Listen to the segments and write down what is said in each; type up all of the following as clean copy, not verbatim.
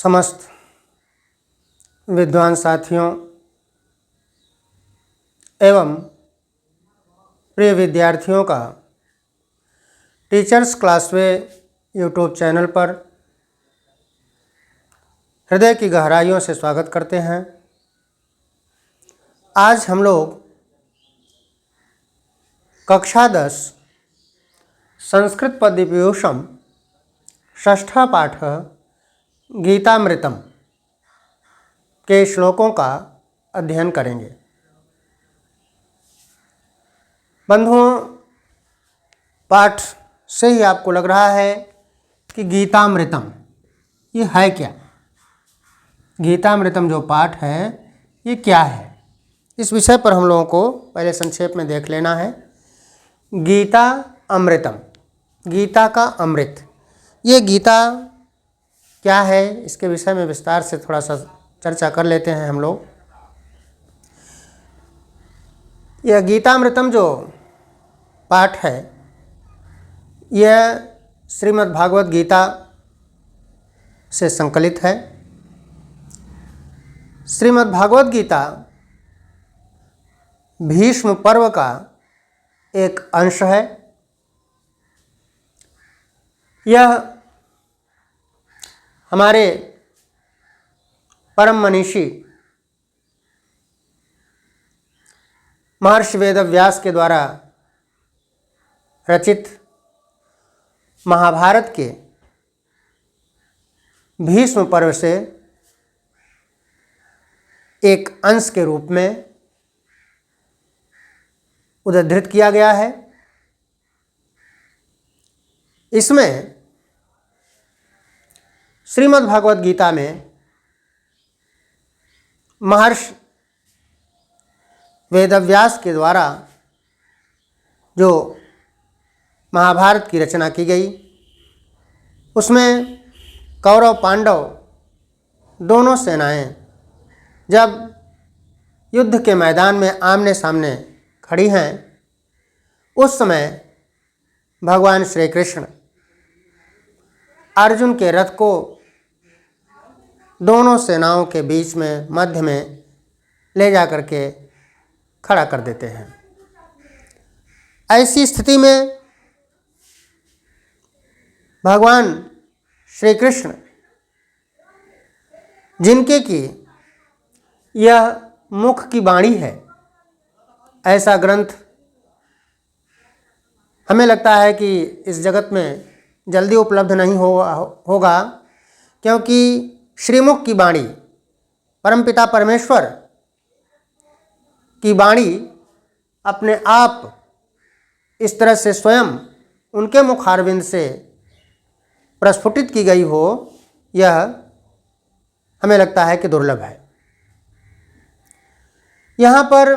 समस्त विद्वान साथियों एवं प्रिय विद्यार्थियों का टीचर्स क्लासवे यूट्यूब चैनल पर हृदय की गहराइयों से स्वागत करते हैं। आज हम लोग कक्षा 10 संस्कृत पद्यविभूषण षष्ठा पाठ गीतामृतम के श्लोकों का अध्ययन करेंगे। बंधुओं, पाठ से ही आपको लग रहा है कि गीतामृतम ये है क्या। गीतामृतम जो पाठ है ये क्या है, इस विषय पर हम लोगों को पहले संक्षेप में देख लेना है। गीता अमृतम, गीता का अमृत, ये गीता क्या है इसके विषय में विस्तार से थोड़ा सा चर्चा कर लेते हैं हम लोग। यह गीतामृतम जो पाठ है यह श्रीमद् भागवत गीता से संकलित है। श्रीमद् भागवत गीता भीष्म पर्व का एक अंश है। यह हमारे परम मनीषी महर्षि वेदव्यास के द्वारा रचित महाभारत के भीष्म पर्व से एक अंश के रूप में उद्धृत किया गया है। इसमें श्रीमद् भागवत गीता में महर्षि वेदव्यास के द्वारा जो महाभारत की रचना की गई उसमें कौरव पांडव दोनों सेनाएं जब युद्ध के मैदान में आमने सामने खड़ी हैं, उस समय भगवान श्री कृष्ण अर्जुन के रथ को दोनों सेनाओं के बीच में मध्य में ले जा कर के खड़ा कर देते हैं। ऐसी स्थिति में भगवान श्री कृष्ण, जिनके की यह मुख की वाणी है, ऐसा ग्रंथ हमें लगता है कि इस जगत में जल्दी उपलब्ध नहीं होगा, क्योंकि श्रीमुख की वाणी, परमपिता परमेश्वर की वाणी अपने आप इस तरह से स्वयं उनके मुखारविंद से प्रस्फुटित की गई हो, यह हमें लगता है कि दुर्लभ है। यहाँ पर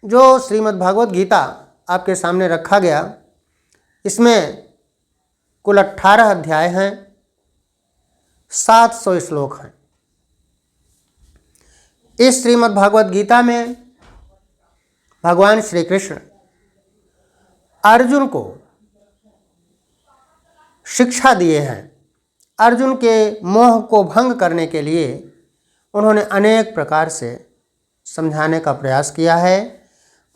जो श्रीमद् भागवत गीता आपके सामने रखा गया, इसमें कुल 18 अध्याय हैं, 700 श्लोक हैं। इस श्रीमद् भागवत गीता में भगवान श्री कृष्ण अर्जुन को शिक्षा दिए हैं। अर्जुन के मोह को भंग करने के लिए उन्होंने अनेक प्रकार से समझाने का प्रयास किया है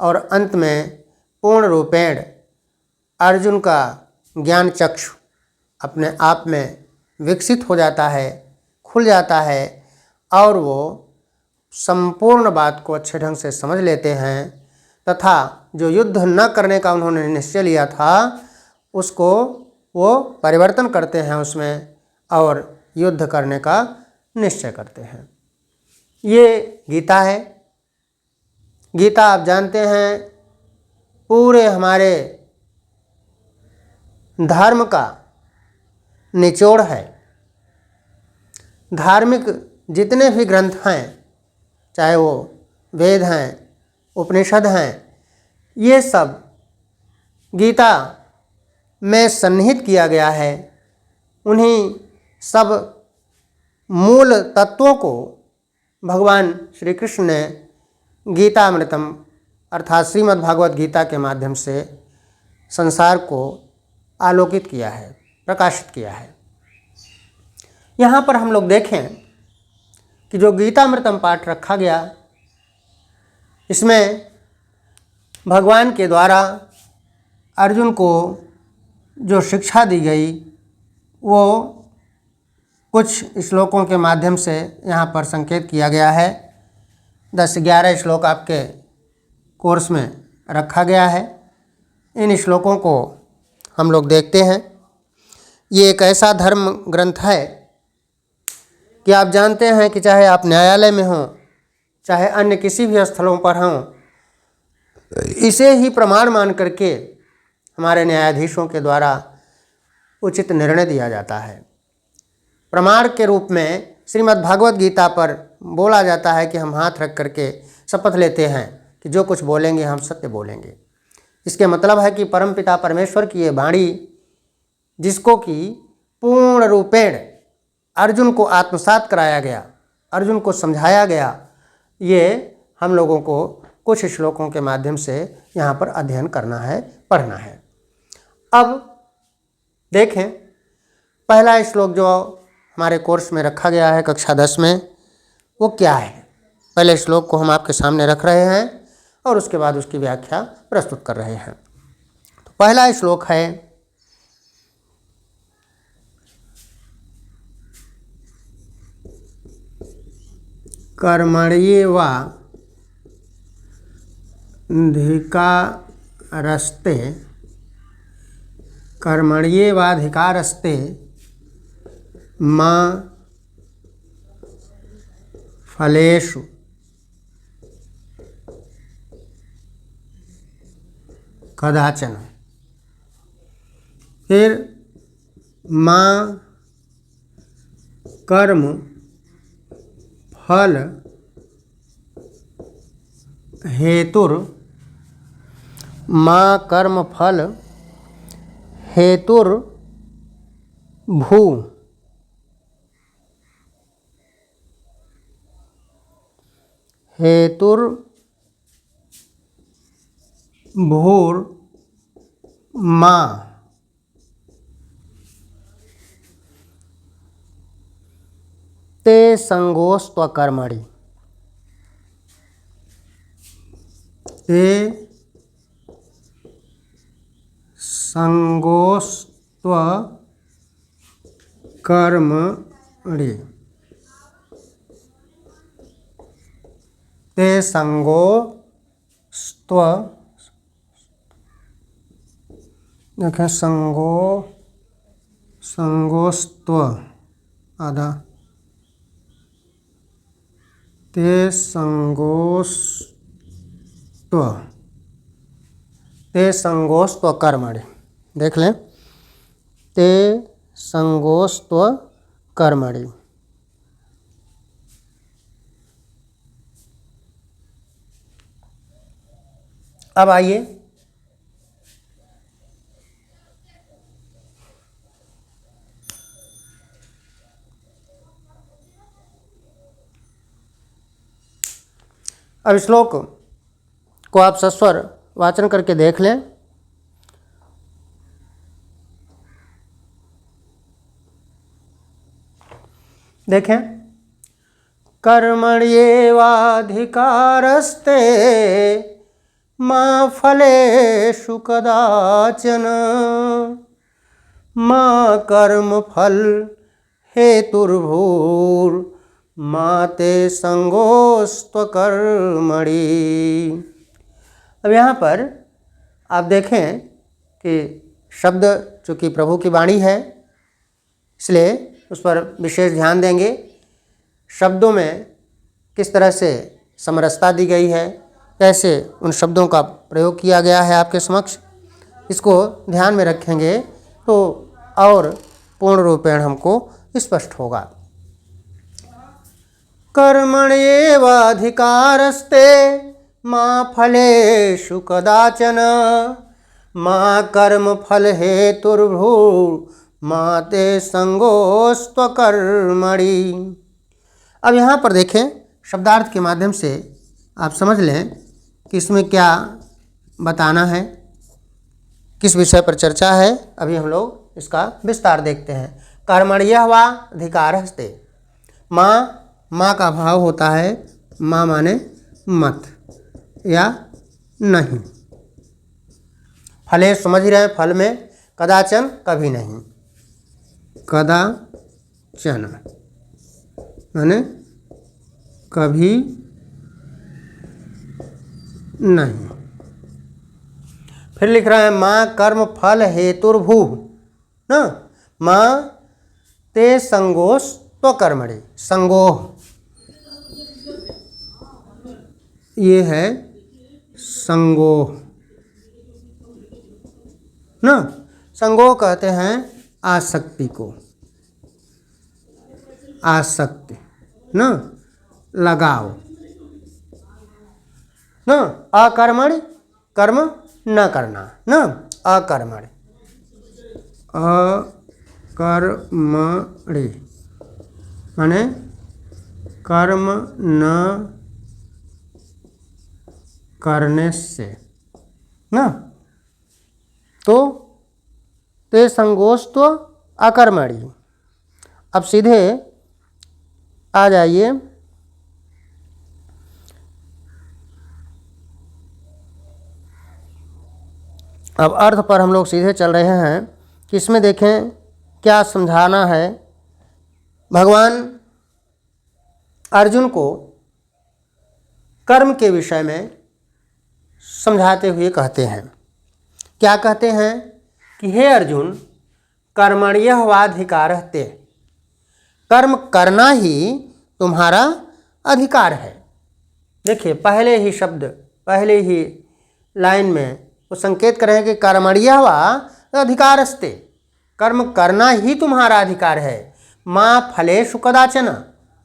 और अंत में पूर्ण रूपेण अर्जुन का ज्ञान चक्षु अपने आप में विकसित हो जाता है, खुल जाता है और वो संपूर्ण बात को अच्छे ढंग से समझ लेते हैं तथा जो युद्ध न करने का उन्होंने निश्चय लिया था उसको वो परिवर्तन करते हैं उसमें और युद्ध करने का निश्चय करते हैं। ये गीता है। गीता आप जानते हैं पूरे हमारे धर्म का निचोड़ है। धार्मिक जितने भी ग्रंथ हैं, चाहे वो वेद हैं, उपनिषद हैं, ये सब गीता में सन्निहित किया गया है। उन्हीं सब मूल तत्वों को भगवान श्री कृष्ण ने गीतामृतम अर्थात श्रीमद् भागवत गीता के माध्यम से संसार को आलोकित किया है, प्रकाशित किया है। यहाँ पर हम लोग देखें कि जो गीतामृतम पाठ रखा गया, इसमें भगवान के द्वारा अर्जुन को जो शिक्षा दी गई वो कुछ श्लोकों के माध्यम से यहाँ पर संकेत किया गया है। 10-11 श्लोक आपके कोर्स में रखा गया है। इन श्लोकों को हम लोग देखते हैं। ये एक ऐसा धर्म ग्रंथ है कि आप जानते हैं कि चाहे आप न्यायालय में हों, चाहे अन्य किसी भी स्थलों पर हों, इसे ही प्रमाण मान करके हमारे न्यायाधीशों के द्वारा उचित निर्णय दिया जाता है। प्रमाण के रूप में श्रीमद् भागवत गीता पर बोला जाता है कि हम हाथ रख करके शपथ लेते हैं कि जो कुछ बोलेंगे हम सत्य बोलेंगे। इसके मतलब है कि परमपिता परमेश्वर की ये वाणी, जिसको कि पूर्ण रूपेण अर्जुन को आत्मसात कराया गया, अर्जुन को समझाया गया, ये हम लोगों को कुछ श्लोकों के माध्यम से यहाँ पर अध्ययन करना है, पढ़ना है। अब देखें, पहला श्लोक जो हमारे कोर्स में रखा गया है कक्षा 10 में, वो क्या है। पहले श्लोक को हम आपके सामने रख रहे हैं और उसके बाद उसकी व्याख्या प्रस्तुत कर रहे हैं। तो पहला श्लोक है, कर्मण्येवाधिकारस्ते मा फलेषु कदाचन। फिर मा कर्म फल हेतुर, मा कर्म फल हेतुर भू, हेतुर भूर मा। ते संगोस्त्वकर्मणि, ते संगोस्त्वकर्मणि, ते संगोस्त्व, देखें संगोस्त्व आधा, ते संगोस्त्व कर्मणि। देख लें, ते संगोस्त्व कर्मणि। अब आइए अब श्लोक को आप सस्वर वाचन करके देख लें। देखें, कर्मण्येवाधिकारस्ते मा फलेषु कदाचन, मा कर्म फल हेतुर्भूर मा ते संगोस्त्वकर्मणि। अब यहाँ पर आप देखें कि शब्द चूँकि प्रभु की वाणी है, इसलिए उस पर विशेष ध्यान देंगे। शब्दों में किस तरह से समरसता दी गई है, कैसे उन शब्दों का प्रयोग किया गया है आपके समक्ष, इसको ध्यान में रखेंगे तो और पूर्ण रूपेण हमको स्पष्ट होगा। कर्मण्येवाधिकारस्ते मा फलेषु कदाचन, मा कर्म फल हेतुर्भूर् मा ते संगोस्त्वकर्मणि। अब यहाँ पर देखें, शब्दार्थ के माध्यम से आप समझ लें कि इसमें क्या बताना है, किस विषय पर चर्चा है। अभी हम लोग इसका विस्तार देखते हैं। कर्मण्येवाधिकारस्ते, माँ माँ का भाव होता है माँ माने मत या नहीं। फले समझ रहे हैं, फल में कदाचन कभी नहीं, कदाचन माने कभी नहीं। फिर लिख रहे हैं माँ कर्म फल हेतुर्भू ना, माँ ते संगोष तो कर्मणि, संगोह ये है संगोह ना, संगोह कहते हैं आसक्ति को, आसक्ति ना, लगाव ना, अकर्मणि कर्म न करना ना, अकर्मणि, अकर्मणि माने कर्म न करने से ना, तो ते संगोष तो अकर्मणि। अब सीधे आ जाइए अब अर्थ पर हम लोग सीधे चल रहे हैं कि इसमें देखें क्या समझाना है। भगवान अर्जुन को कर्म के विषय में समझाते हुए कहते हैं, क्या कहते हैं कि हे अर्जुन कर्मण्यः वाधिकारः ते, कर्म करना ही तुम्हारा अधिकार है। देखिए पहले ही शब्द, पहले ही लाइन में वो संकेत कर रहे हैं कि कर्मण्यः वा अधिकारस्ते, कर्म करना ही तुम्हारा अधिकार है। माँ फलेषु कदाचन,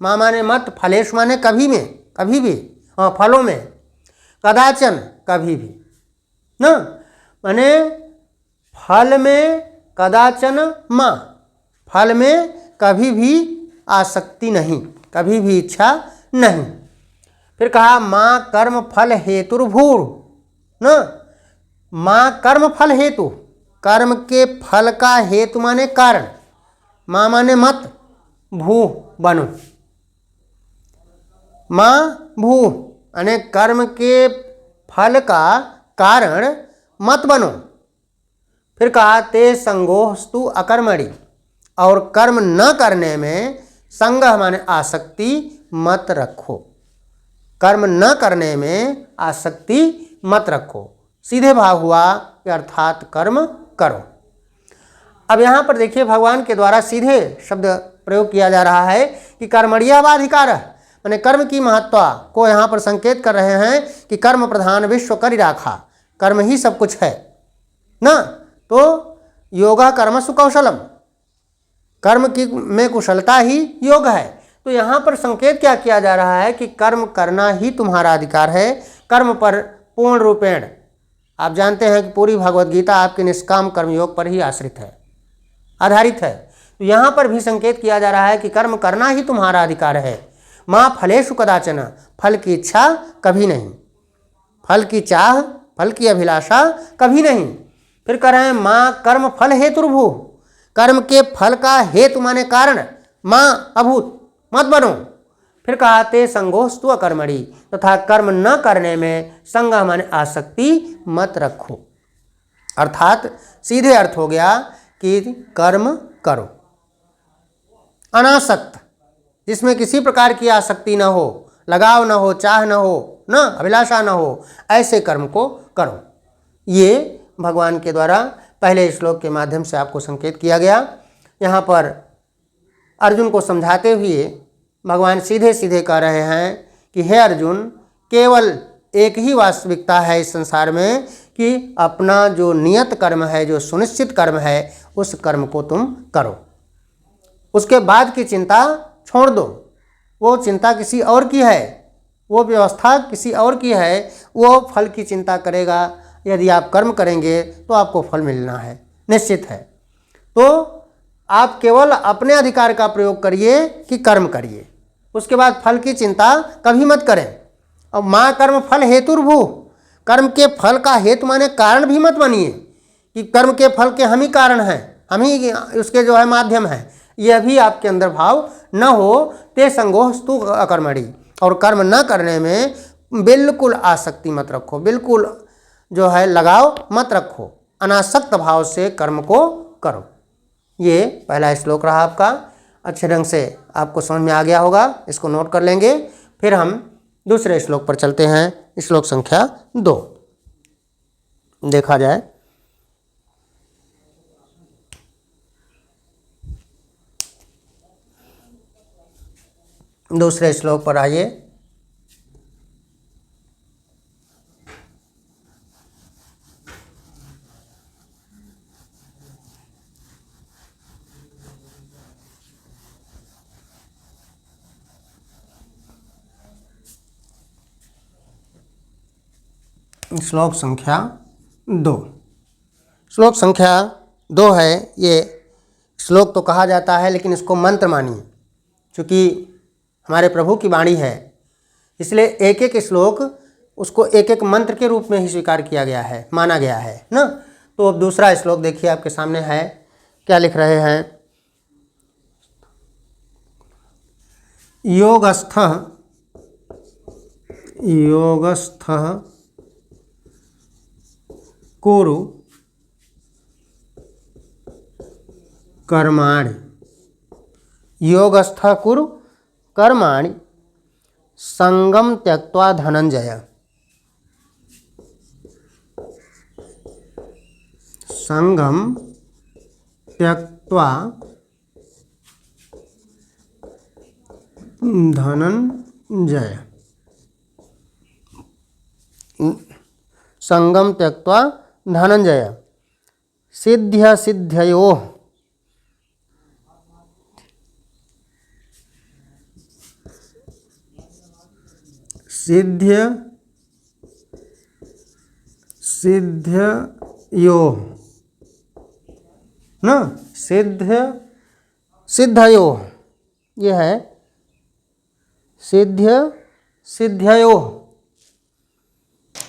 माँ माने मत, फलेषु माने कभी में, कभी भी, हाँ फलों में, कदाचन कभी भी ना, माने फल में कदाचन माँ, फल में कभी भी आसक्ति नहीं, कभी भी इच्छा नहीं। फिर कहा माँ कर्म फल हेतुर्भूर ना, माँ कर्म फल हेतु, कर्म के फल का हेतु माने कारण, माँ माने मत, भू बनो, माँ भू यानी कर्म के फल का कारण मत बनो। फिर कहा ते संगोस्तु अकर्मणि, और कर्म न करने में संग माने आसक्ति मत रखो, कर्म न करने में आसक्ति मत रखो। सीधे भाव हुआ कि अर्थात कर्म करो। अब यहाँ पर देखिए भगवान के द्वारा सीधे शब्द प्रयोग किया जा रहा है कि कर्मण्यः वाधिकारः, माने कर्म की महत्ता को यहाँ पर संकेत कर रहे हैं कि कर्म प्रधान विश्व करि राखा, कर्म ही सब कुछ है ना। तो योगा कर्मसु कौशलम, कर्म की में कुशलता ही योग है। तो यहाँ पर संकेत क्या किया जा रहा है कि कर्म करना ही तुम्हारा अधिकार है। कर्म पर पूर्ण रूपेण, आप जानते हैं कि पूरी भगवत गीता आपके निष्काम कर्म योग पर ही आश्रित है, आधारित है। तो यहाँ पर भी संकेत किया जा रहा है कि कर्म करना ही तुम्हारा अधिकार है। माँ फलेषु कदाचन, फल की इच्छा कभी नहीं, फल की चाह, फल की अभिलाषा कभी नहीं। फिर कह रहे हैं माँ कर्म फल हेतुर्भू, कर्म के फल का हेतु माने कारण, माँ अभूत मत बनो। फिर कहा ते संगोस्तु अकर्मणि, तथा कर्म न करने में संग माने आसक्ति मत रखो। अर्थात सीधे अर्थ हो गया कि कर्म करो अनासक्त, जिसमें किसी प्रकार की आसक्ति न हो, लगाव न हो, चाह न हो, न अभिलाषा न हो, ऐसे कर्म को करो। ये भगवान के द्वारा पहले श्लोक के माध्यम से आपको संकेत किया गया। यहाँ पर अर्जुन को समझाते हुए भगवान सीधे सीधे कह रहे हैं कि हे अर्जुन, केवल एक ही वास्तविकता है इस संसार में कि अपना जो नियत कर्म है, जो सुनिश्चित कर्म है, उस कर्म को तुम करो। उसके बाद की चिंता छोड़ दो, वो चिंता किसी और की है, वो व्यवस्था किसी और की है, वो फल की चिंता करेगा। यदि आप कर्म करेंगे तो आपको फल मिलना है, निश्चित है। तो आप केवल अपने अधिकार का प्रयोग करिए कि कर्म करिए, उसके बाद फल की चिंता कभी मत करें। और माँ कर्म फल हेतुर्भू, कर्म के फल का हेतु माने कारण भी मत बनिए कि कर्म के फल के हम ही कारण हैं, हम ही उसके जो है माध्यम हैं, यह भी आपके अंदर भाव न हो। ते संगोस्तु अकर्मणि, और कर्म न करने में बिल्कुल आसक्ति मत रखो, बिल्कुल जो है लगाव मत रखो, अनासक्त भाव से कर्म को करो। ये पहला श्लोक रहा आपका। अच्छे ढंग से आपको समझ में आ गया होगा, इसको नोट कर लेंगे। फिर हम दूसरे श्लोक पर चलते हैं। श्लोक संख्या 2 देखा जाए। दूसरे श्लोक पर आइए। श्लोक संख्या 2। श्लोक संख्या 2 है। ये श्लोक तो कहा जाता है, लेकिन इसको मंत्र मानिए, क्योंकि हमारे प्रभु की वाणी है, इसलिए एक एक श्लोक उसको एक एक मंत्र के रूप में ही स्वीकार किया गया है, माना गया है ना। तो अब दूसरा श्लोक देखिए, आपके सामने है। क्या लिख रहे हैं? योगस्थः कुरु कर्माणि, योगस्थः कुरु कर्माणि संगम त्यक्त्वा धनंजय, संगम त्यक्त्वा धनंजय, संगम त्यक्त्वा धनंजय सिद्ध्य सिद्ध्ययोः, सिद्ध्य सिद्ध्ययोः ना, सिद्ध्य सिद्ध्ययोः, ये है सिद्ध्य सिद्ध्ययोः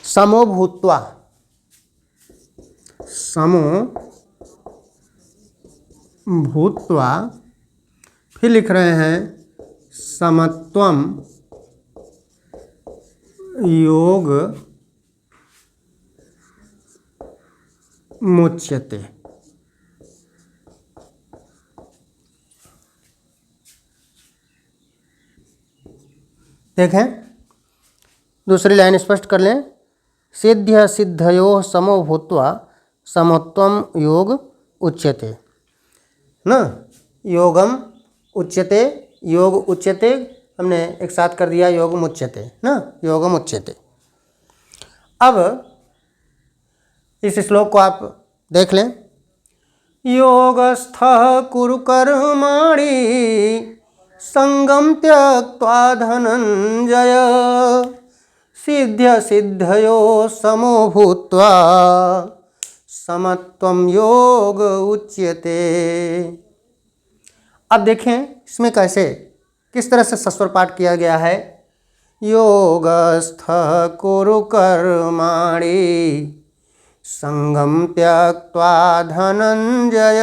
समो भूत्वा, समो भूत्वा, फिर लिख रहे हैं समत्वम योग मुच्यते। देखें, दूसरी लाइन स्पष्ट कर लें। सिद्ध्य सिद्धयोः समो भूत्वा समत्वम योग उच्यते ना, योगम उच्यते, योग उच्यते हमने एक साथ कर दिया, योग मुच्यते ना, योगम उच्यते। अब इस श्लोक को आप देख लें। योगस्थः कुरु कर्माणि संगम त्यक्त्वा धनंजय सिद्ध्य सिद्धयोः समो भूत्वा समत्वम योग उच्यते। अब देखें इसमें कैसे, किस तरह से सस्वर पाठ किया गया है। योगस्थः कुरु कर्माणि संगम त्यक्त्वा धनंजय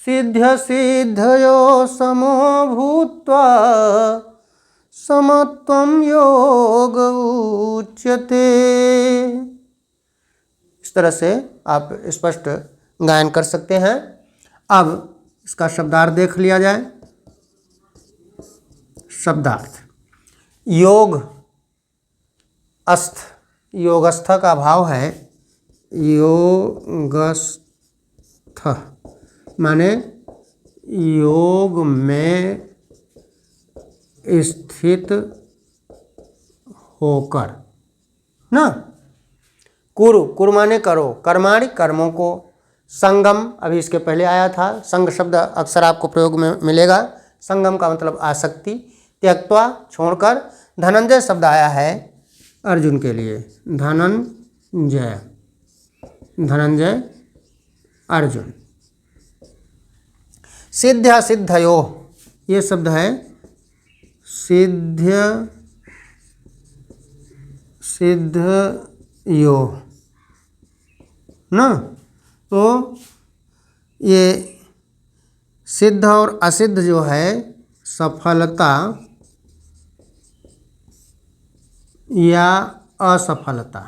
सिद्ध्य सिद्धयोः समो भूत्वा समत्वम योग उच्यते। इस तरह से आप स्पष्ट गायन कर सकते हैं। अब इसका शब्दार्थ देख लिया जाए। शब्दार्थ, योग अस्थ, योगस्थ का भाव है योगस्थ, माने योग में स्थित होकर ना। कुरु, कुरु माने करो, कर्माणि कर्मों को, संगम अभी इसके पहले आया था, संग शब्द अक्सर आपको प्रयोग में मिलेगा। संगम का मतलब आसक्ति, त्यक्त्वा छोड़कर, धनंजय शब्द आया है अर्जुन के लिए, धनंजय, धनंजय अर्जुन। सिद्ध्य सिद्धयोः, ये शब्द है सिद्ध्य सिद्धयोः ना। तो ये सिद्ध और असिद्ध जो है, सफलता या असफलता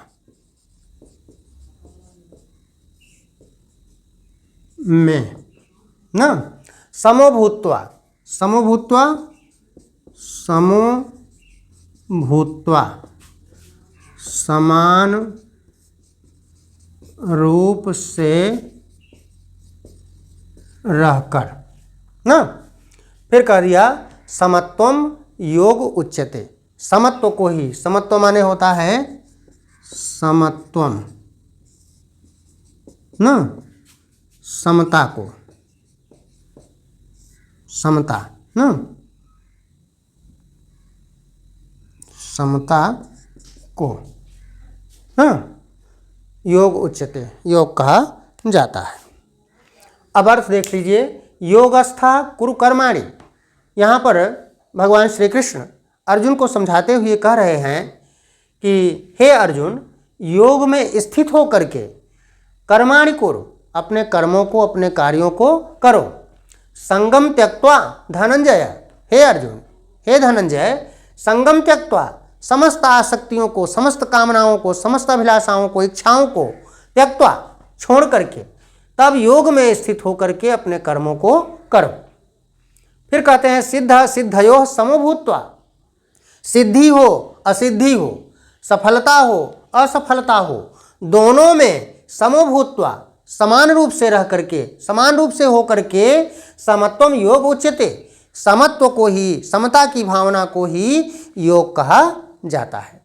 में ना समभूत्वा समान रूप से रहकर ना। फिर कह दिया समत्वम योग उच्यते। समत्व को ही, समत्व माने होता है समत्वम ना, समता को, समता ना, समता को हाँ योग उच्यते, योग कहा जाता है। अब अर्थ देख लीजिए, योगस्था कुरु कर्माणि। यहाँ पर भगवान श्री कृष्ण अर्जुन को समझाते हुए कह रहे हैं कि हे अर्जुन, योग में स्थित होकर के कर्माणि कुरु, अपने कर्मों को, अपने कार्यों को करो। संगम त्यक्त्वा धनंजय, हे अर्जुन, हे धनंजय, संगम त्यक्त्वा, समस्त आसक्तियों को, समस्त कामनाओं को, समस्त अभिलाषाओं को, इच्छाओं को त्यक्त्वा, छोड़ करके तब योग में स्थित होकर के अपने कर्मों को करो। फिर कहते हैं सिद्ध सिद्धयोः समभूत्वा, सिद्धि हो असिद्धि हो, सफलता हो असफलता हो, दोनों में समभूत्वा, समान रूप से रह करके, समान रूप से हो करके समत्वम योग उच्यते, समत्व को ही, समता की भावना को ही योग कहा जाता है।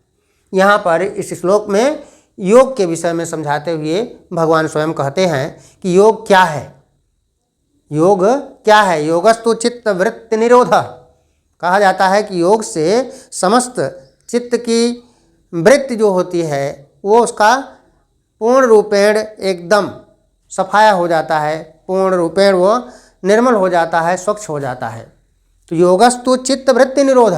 यहाँ पर इस श्लोक में योग के विषय में समझाते हुए भगवान स्वयं कहते हैं कि योग क्या है। योग क्या है? योगस्तु चित्त वृत्ति निरोध। कहा जाता है कि योग से समस्त चित्त की वृत्ति जो होती है वो उसका पूर्ण रूपेण एकदम सफाया हो जाता है, पूर्ण रूपेण वो निर्मल हो जाता है, स्वच्छ हो जाता है। तो योगस्तु चित्त वृत्ति निरोध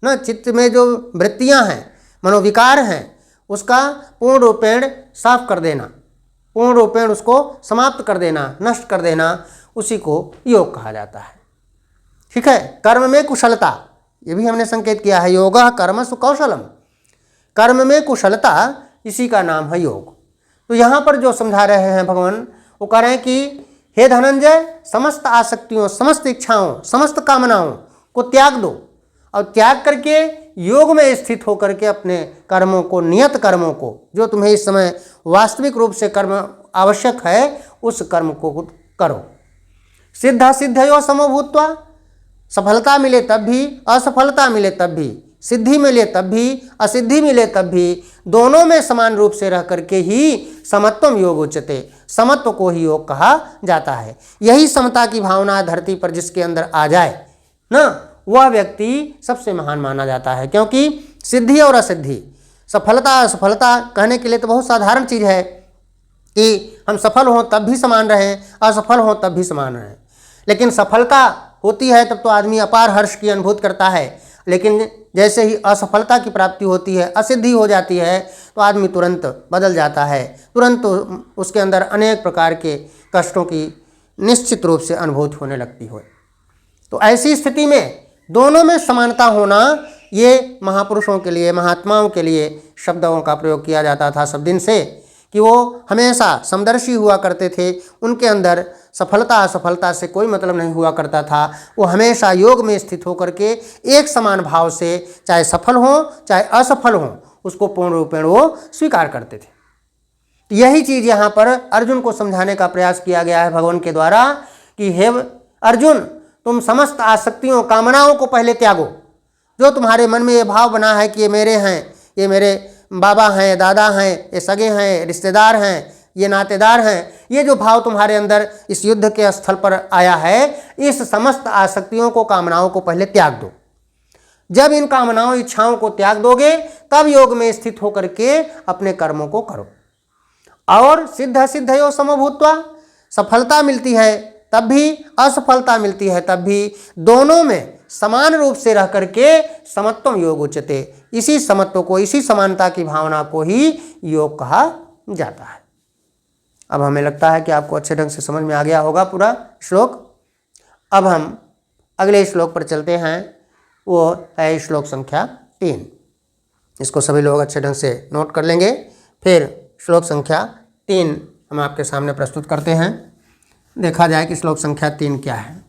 ना, चित्त में जो वृत्तियां हैं, मनोविकार हैं, उसका पूर्ण रूपेण साफ कर देना, पूर्ण रूपेण उसको समाप्त कर देना, नष्ट कर देना, उसी को योग कहा जाता है। ठीक है। कर्म में कुशलता, ये भी हमने संकेत किया है, योगः कर्मसु कौशलम, कर्म में कुशलता, इसी का नाम है योग। तो यहाँ पर जो समझा रहे हैं भगवान, वो कह रहे हैं कि हे धनंजय, समस्त आसक्तियों, समस्त इच्छाओं, समस्त कामनाओं को त्याग दो और त्याग करके योग में स्थित होकर के अपने कर्मों को, नियत कर्मों को, जो तुम्हें इस समय वास्तविक रूप से कर्म आवश्यक है, उस कर्म को करो। सिद्ध सिद्धयोः समभूत्वा, सफलता मिले तब भी, असफलता मिले तब भी, सिद्धि मिले तब भी, असिद्धि मिले तब भी, दोनों में समान रूप से रह करके ही समत्वम योग उच्यते, समत्व को ही योग कहा जाता है। यही समता की भावना धरती पर जिसके अंदर आ जाए ना, वह व्यक्ति सबसे महान माना जाता है। क्योंकि सिद्धि और असिद्धि, सफलता असफलता कहने के लिए तो बहुत साधारण चीज़ है कि हम सफल हों तब भी समान रहें, असफल हों तब भी समान रहें। लेकिन सफलता होती है तब तो आदमी अपार हर्ष की अनुभूति करता है, लेकिन जैसे ही असफलता की प्राप्ति होती है, असिद्धि हो जाती है, तो आदमी तुरंत बदल जाता है, तुरंत उसके अंदर अनेक प्रकार के कष्टों की निश्चित रूप से अनुभूति होने लगती हो। तो ऐसी स्थिति में दोनों में समानता होना, ये महापुरुषों के लिए, महात्माओं के लिए शब्दों का प्रयोग किया जाता था सब दिन से, कि वो हमेशा समदर्शी हुआ करते थे, उनके अंदर सफलता असफलता से कोई मतलब नहीं हुआ करता था। वो हमेशा योग में स्थित होकर के एक समान भाव से, चाहे सफल हों चाहे असफल हों, उसको पूर्ण रूपेण वो स्वीकार करते थे। यही चीज़ यहाँ पर अर्जुन को समझाने का प्रयास किया गया है भगवान के द्वारा कि हे अर्जुन, तुम समस्त आसक्तियों, कामनाओं को पहले त्यागो। जो तुम्हारे मन में ये भाव बना है कि ये मेरे हैं, ये मेरे बाबा हैं, दादा हैं, ये सगे हैं, रिश्तेदार हैं, ये नातेदार हैं, ये जो भाव तुम्हारे अंदर इस युद्ध के स्थल पर आया है, इस समस्त आसक्तियों को, कामनाओं को पहले त्याग दो। जब इन कामनाओं, इच्छाओं को त्याग दोगे, तब योग में स्थित होकर के अपने कर्मों को करो। और सिद्ध सिद्धयोः समभूत्वा, सफलता मिलती है तब भी, असफलता मिलती है तब भी, दोनों में समान रूप से रह करके समत्वम योग उच्यते, इसी समत्व को, इसी समानता की भावना को ही योग कहा जाता है। अब हमें लगता है कि आपको अच्छे ढंग से समझ में आ गया होगा पूरा श्लोक। अब हम अगले श्लोक पर चलते हैं, वो है श्लोक संख्या 3। इसको सभी लोग अच्छे ढंग से नोट कर लेंगे। फिर श्लोक संख्या 3 हम आपके सामने प्रस्तुत करते हैं। देखा जाए कि श्लोक संख्या 3 क्या है।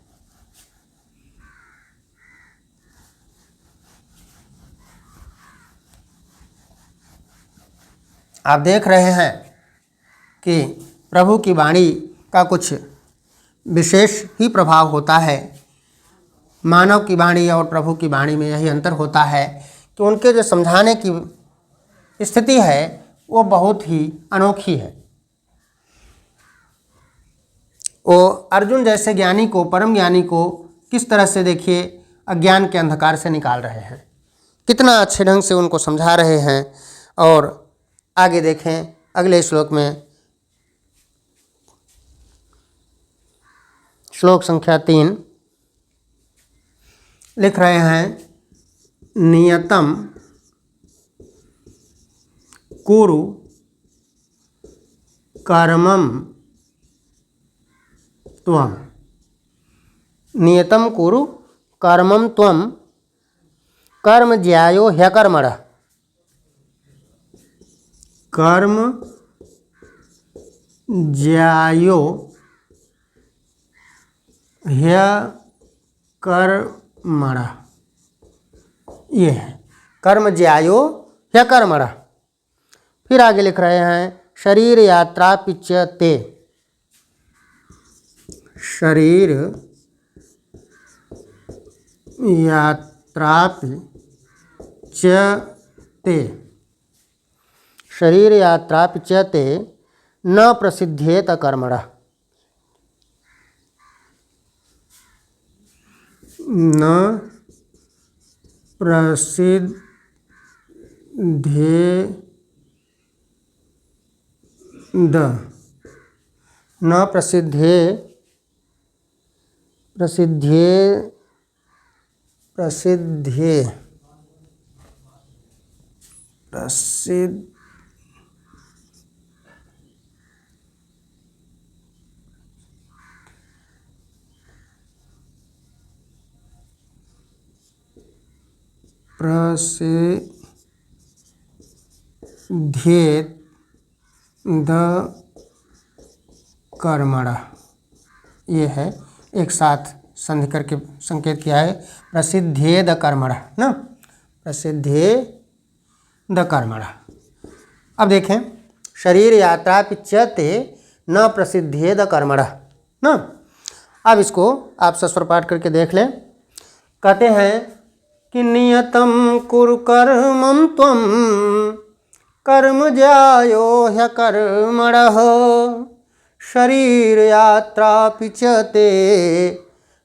आप देख रहे हैं कि प्रभु की वाणी का कुछ विशेष ही प्रभाव होता है। मानव की वाणी और प्रभु की वाणी में यही अंतर होता है कि उनके जो समझाने की स्थिति है वो बहुत ही अनोखी है। वो अर्जुन जैसे ज्ञानी को, परम ज्ञानी को किस तरह से देखिए अज्ञान के अंधकार से निकाल रहे हैं, कितना अच्छे ढंग से उनको समझा रहे हैं। और आगे देखें अगले श्लोक में, श्लोक संख्या 3 लिख रहे हैं, नियतम कुरु कर्मम त्वम। नियतम कुरु कर्मम त्वम कर्म ज्यायो ह्यकर्मणः। कर्म ज्यायो ह्यकर्मणः, ये है कर्म ज्यायो ह्यकर्मणः। फिर आगे लिख रहे हैं, शरीर यात्रा पिच्यते। शरीर यात्रापि च्यते। शरीर यात्रापि च्यते न प्रसिद्धेत कर्मणः। न प्रसिद्धेत न प्रसिद्धे प्रसिद्धे प्रसिद्धे प्रसिद्ध प्रसिद्धेत द कर्मणः। ये है, एक साथ संधि करके संकेत किया है, प्रसिद्धेद कर्मणः ना, प्रसिद्धेद कर्मणः। अब देखें, शरीर यात्रा पिच्यते न प्रसिद्धेद कर्मणः ना। अब इसको आप सस्वर पाठ करके देख लें। कहते हैं कि नियतम कुरु कर्मम त्वम कर्म ज्यायो ह्यकर्मणः शरीर यात्रा पिच्यते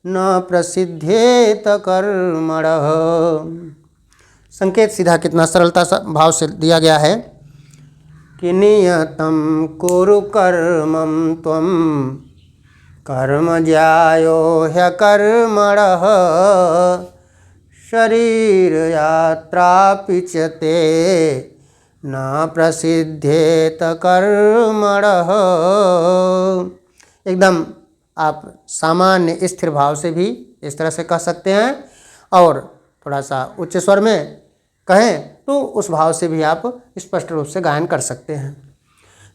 न प्रसिद्धेत कर्मणः। संकेत सीधा कितना सरलता भाव से दिया गया है कि नियतम कुरु कर्मम त्वम कर्म ज्यायो ह्यकर्मणः शरीर यात्रा पिच्यते न प्रसिद्धेत कर्मणः। एकदम आप सामान्य स्थिर भाव से भी इस तरह से कह सकते हैं, और थोड़ा सा उच्च स्वर में कहें तो उस भाव से भी आप स्पष्ट रूप से गायन कर सकते हैं।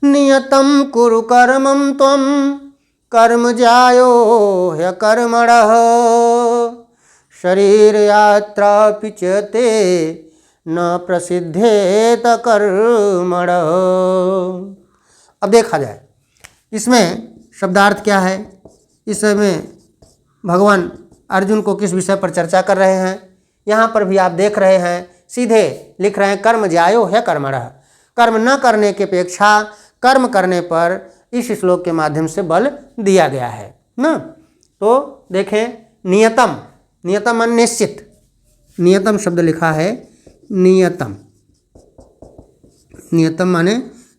नियतम कुरु कर्मम त्वम कर्म ज्यायो ह्यकर्मणः शरीर यात्रा पिच्यते न प्रसिद्धेत कर्मणः। अब देखा जाए इसमें शब्दार्थ क्या है। इस समय भगवान अर्जुन को किस विषय पर चर्चा कर रहे हैं, यहाँ पर भी आप देख रहे हैं, सीधे लिख रहे हैं कर्म ज्यायो ह्यकर्मणः। कर्म न करने की अपेक्षा कर्म करने पर इस श्लोक के माध्यम से बल दिया गया है ना। तो देखें, नियतम, नियतम मान निश्चित, नियतम शब्द लिखा है नियतम, नियतम माने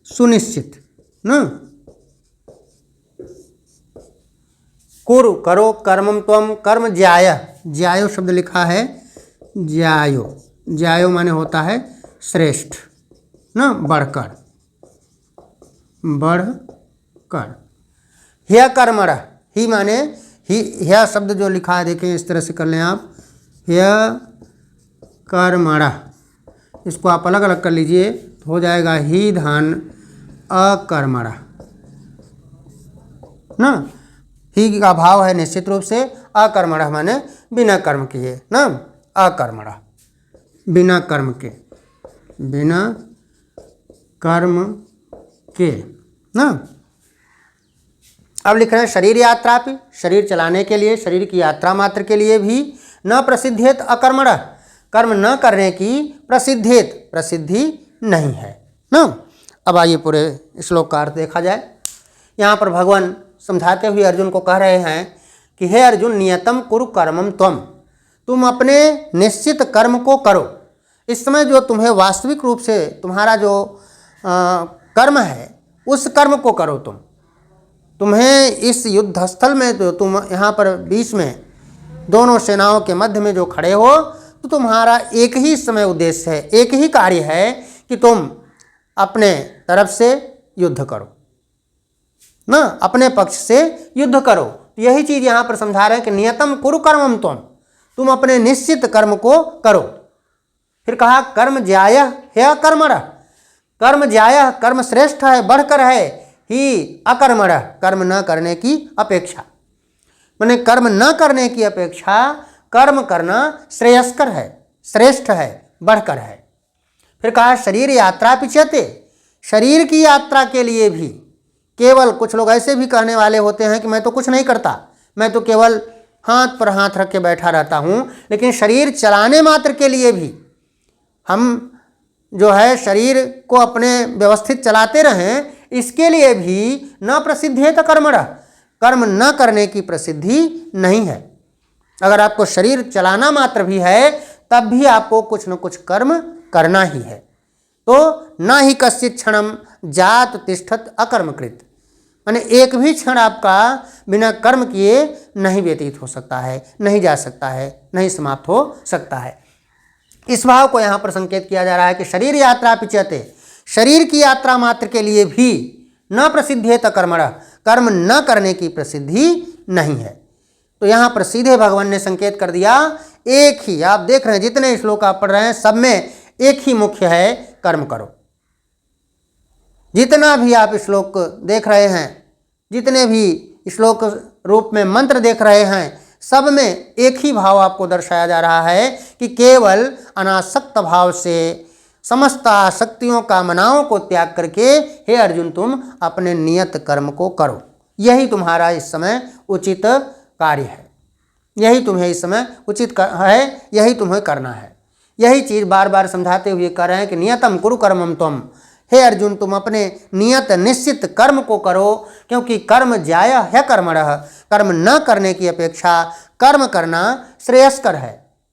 सुनिश्चित ना। कुरु करो, कर्मम त्वम कर्म ज्याय, ज्यायो शब्द लिखा है ज्यायो, ज्यायो माने होता है श्रेष्ठ ना, बढ़कर, बढ़कर। ह्यकर्मणः, ही माने ही ह्य शब्द जो लिखा है देखें इस तरह से कर लें आप, ह्य कर्मणः, इसको आप अलग अलग कर लीजिए तो हो जाएगा ही धान अकर्मणः ना। ही का भाव है निश्चित रूप से, अकर्मणः माने बिना कर्म किए ना, अकर्मणः बिना कर्म के, बिना कर्म के ना। अब लिख रहे हैं शरीर यात्रा भी, शरीर चलाने के लिए, शरीर की यात्रा मात्र के लिए भी न प्रसिद्धेत अकर्मणः, कर्म न करने की प्रसिद्धेत, प्रसिद्धि नहीं है ना। अब आइए पूरे श्लोक का अर्थ देखा जाए। यहाँ पर भगवान समझाते हुए अर्जुन को कह रहे हैं कि हे अर्जुन, नियतम कुरु कर्मम त्वम, तुम अपने निश्चित कर्म को करो। इस समय जो तुम्हें वास्तविक रूप से तुम्हारा जो कर्म है उस कर्म को करो। तुम्हें इस युद्ध स्थल में जो तुम यहाँ पर बीच में दोनों सेनाओं के मध्य में जो खड़े हो, तो तुम्हारा एक ही समय उद्देश्य है, एक ही कार्य है कि तुम अपने तरफ से युद्ध करो ना, अपने पक्ष से युद्ध करो। यही चीज़ यहाँ पर समझा रहे हैं कि नियतम कुरु कर्मम त्वम, तुम अपने निश्चित कर्म को करो। फिर कहा कर्म ज्यायः ह्य कर्मणः, कर्म ज्यायः कर्म श्रेष्ठ है, बढ़कर है, ही अकर्मणः कर्म न करने की अपेक्षा, माने कर्म न करने की अपेक्षा कर्म करना श्रेयस्कर है, श्रेष्ठ है, बढ़कर है। फिर कहा शरीर यात्रा पिछते, शरीर की यात्रा के लिए भी केवल, कुछ लोग ऐसे भी कहने वाले होते हैं कि मैं तो कुछ नहीं करता, मैं तो केवल हाथ पर हाथ रख के बैठा रहता हूँ, लेकिन शरीर चलाने मात्र के लिए भी हम जो है शरीर को अपने व्यवस्थित चलाते रहें, इसके लिए भी न प्रसिद्धेत कर्मणः, कर्म न करने की प्रसिद्धि नहीं है। अगर आपको शरीर चलाना मात्र भी है तब भी आपको कुछ न कुछ कर्म करना ही है। तो न ही कश्चित् क्षणम जात तिष्ठत अकर्मकृत, माने एक भी क्षण आपका बिना कर्म किए नहीं व्यतीत हो सकता है, नहीं जा सकता है, नहीं समाप्त हो सकता है। इस भाव को यहाँ पर संकेत किया जा रहा है कि शरीर यात्रा पिछते, शरीर की यात्रा मात्र के लिए भी न प्रसिद्धेत कर्मणः, कर्म न करने की प्रसिद्धि नहीं है। तो यहाँ पर सीधे भगवान ने संकेत कर दिया, एक ही, आप देख रहे हैं जितने श्लोक आप पढ़ रहे हैं सब में एक ही मुख्य है, कर्म करो। जितना भी आप श्लोक देख रहे हैं, जितने भी श्लोक रूप में मंत्र देख रहे हैं, सब में एक ही भाव आपको दर्शाया जा रहा है कि केवल अनासक्त भाव से समस्त आसक्तियों कामनाओं को त्याग करके हे अर्जुन तुम अपने नियत कर्म को करो। यही तुम्हारा इस समय उचित कार्य है, यही तुम्हें इस समय उचित है, यही तुम्हें करना है। यही चीज़ बार बार समझाते हुए कह रहे हैं कि नियतम कुरु कर्मम त्वम, हे अर्जुन तुम अपने नियत निश्चित कर्म को करो, क्योंकि कर्म ज्यायः ह्य कर्मणः, कर्म न करने की अपेक्षा कर्म करना श्रेयस्कर है,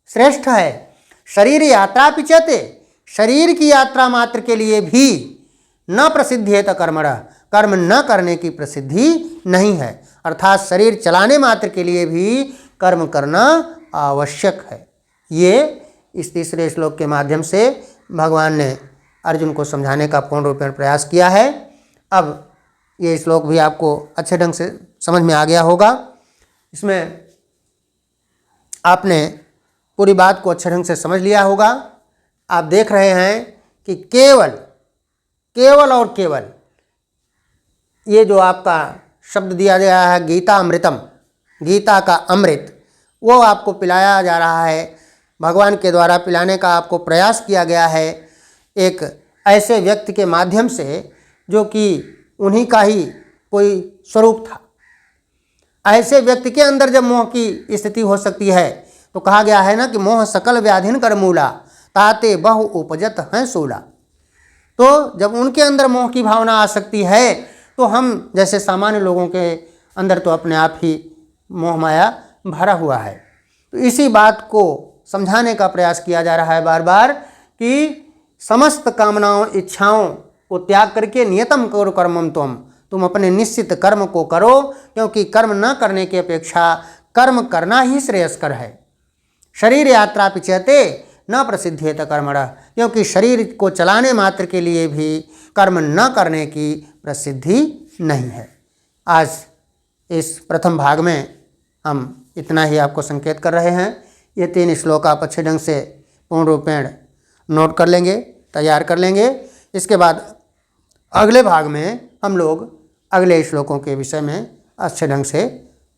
श्रेष्ठ है। शरीर यात्रा पिछते, शरीर की यात्रा मात्र के लिए भी न प्रसिद्धेत कर्मणः, कर्म न करने की प्रसिद्धि नहीं है। अर्थात शरीर चलाने मात्र के लिए भी कर्म करना आवश्यक है। ये इस तीसरे श्लोक के माध्यम से भगवान ने अर्जुन को समझाने का पूर्ण रूप में प्रयास किया है। अब ये श्लोक भी आपको अच्छे ढंग से समझ में आ गया होगा। इसमें आपने पूरी बात को अच्छे ढंग से समझ लिया होगा। आप देख रहे हैं कि केवल केवल और केवल ये जो आपका शब्द दिया गया है गीता अमृतम, गीता का अमृत, वो आपको पिलाया जा रहा है, भगवान के द्वारा पिलाने का आपको प्रयास किया गया है एक ऐसे व्यक्ति के माध्यम से जो कि उन्हीं का ही कोई स्वरूप था। ऐसे व्यक्ति के अंदर जब मोह की स्थिति हो सकती है तो कहा गया है ना कि मोह सकल व्याधिन कर मूला, ताते बहु उपजत हैं सूला। तो जब उनके अंदर मोह की भावना आ सकती है तो हम जैसे सामान्य लोगों के अंदर तो अपने आप ही मोह माया भरा हुआ है। तो इसी बात को समझाने का प्रयास किया जा रहा है बार बार कि समस्त कामनाओं इच्छाओं को त्याग करके नियतम करो कर्मम तुम अपने निश्चित कर्म को करो, क्योंकि कर्म न करने की अपेक्षा कर्म करना ही श्रेयस्कर है। शरीर यात्रा पिछते न प्रसिद्धेत कर्मणः, क्योंकि शरीर को चलाने मात्र के लिए भी कर्म न करने की प्रसिद्धि नहीं है। आज इस प्रथम भाग में हम इतना ही आपको संकेत कर रहे हैं। ये 3 श्लोक आप अच्छे ढंग से पूर्ण रूपेण नोट कर लेंगे, तैयार कर लेंगे। इसके बाद अगले भाग में हम लोग अगले श्लोकों के विषय में अच्छे ढंग से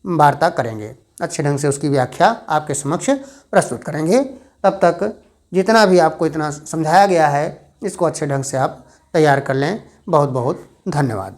वार्ता करेंगे, अच्छे ढंग से उसकी व्याख्या आपके समक्ष प्रस्तुत करेंगे। तब तक जितना भी आपको इतना समझाया गया है, इसको अच्छे ढंग से आप तैयार कर लें। बहुत बहुत धन्यवाद।